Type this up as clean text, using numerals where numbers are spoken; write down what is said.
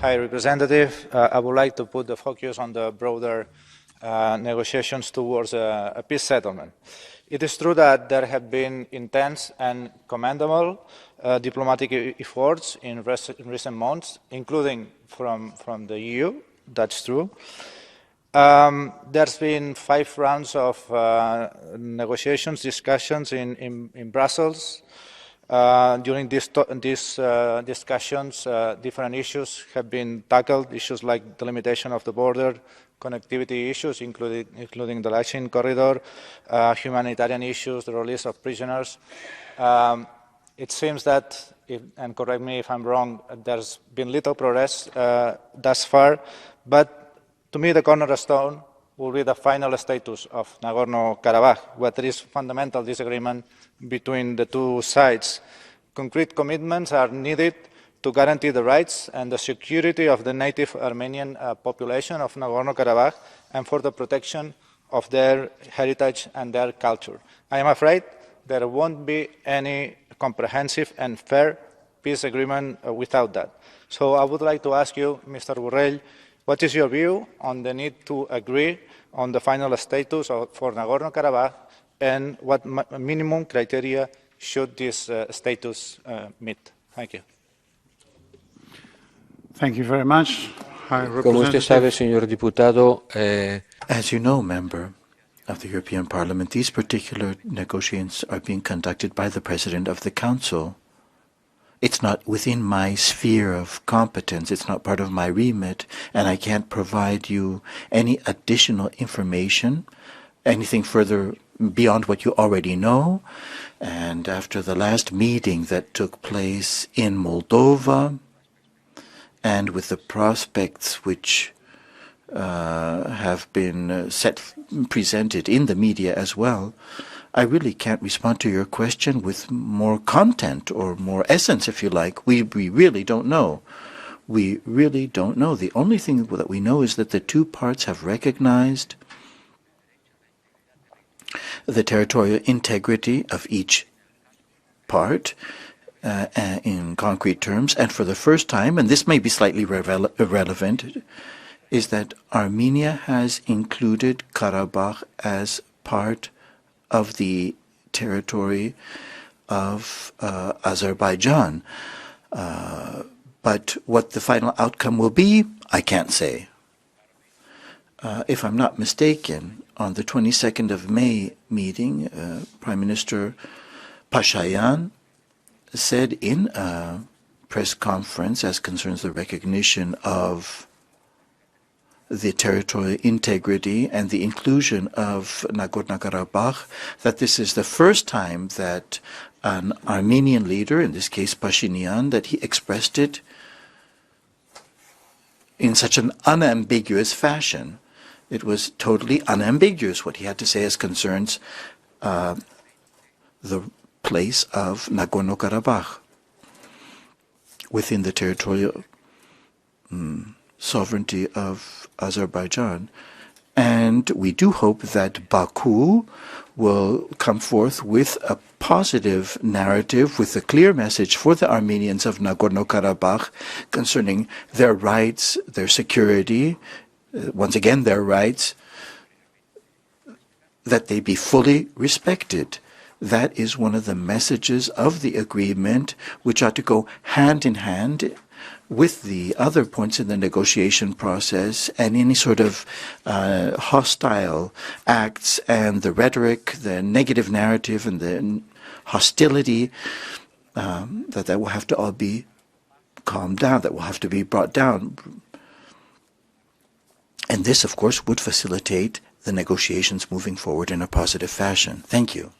High Representative. I would like to put the focus on the broader negotiations towards a peace settlement. It is true that there have been intense and commendable diplomatic efforts in recent months, including from the EU. That's true. There's been 5 rounds of negotiations, discussions in Brussels. During these discussions, different issues have been tackled, issues like the limitation of the border, connectivity issues, including the Lachin corridor, humanitarian issues, the release of prisoners. It seems that, and correct me if I'm wrong, there's been little progress thus far, but to me the cornerstone will be the final status of Nagorno-Karabakh, where there is fundamental disagreement between the two sides. Concrete commitments are needed to guarantee the rights and the security of the native Armenian population of Nagorno-Karabakh and for the protection of their heritage and their culture. I am afraid there won't be any comprehensive and fair peace agreement without that. So I would like to ask you, Mr. Borel, what is your view on the need to agree on the final status for Nagorno-Karabakh and what minimum criteria should this status meet? Thank you. Thank you very much. High Como usted sabe, Representative. señor diputado, As you know, member of the European Parliament, these particular negotiations are being conducted by the President of the Council. It's not within my sphere of competence, it's not part of my remit, and I can't provide you any additional information, anything further beyond what you already know. And after the last meeting that took place in Moldova, and with the prospects which have been presented in the media as well, I really can't respond to your question with more content or more essence, if you like. We really don't know. We really don't know. The only thing that we know is that the two parts have recognized the territorial integrity of each part in concrete terms, and for the first time, and this may be slightly irrelevant, is that Armenia has included Karabakh as part of the territory of Azerbaijan. But what the final outcome will be, I can't say. If I'm not mistaken, on the 22nd of May meeting, Prime Minister Phashinian said in a press conference as concerns the recognition of the territorial integrity and the inclusion of Nagorno-Karabakh, that this is the first time that an Armenian leader, in this case Phashinian, that he expressed it in such an unambiguous fashion. It was totally unambiguous what he had to say as concerns the place of Nagorno-Karabakh within the territorial sovereignty of Azerbaijan. And we do hope that Baku will come forth with a positive narrative, with a clear message for the Armenians of Nagorno-Karabakh concerning their rights, their security, once again their rights, that they be fully respected. That is one of the messages of the agreement, which ought to go hand in hand with the other points in the negotiation process, and any sort of hostile acts and the rhetoric, the negative narrative and the hostility, that will have to all be calmed down, that will have to be brought down. And this, of course, would facilitate the negotiations moving forward in a positive fashion. Thank you.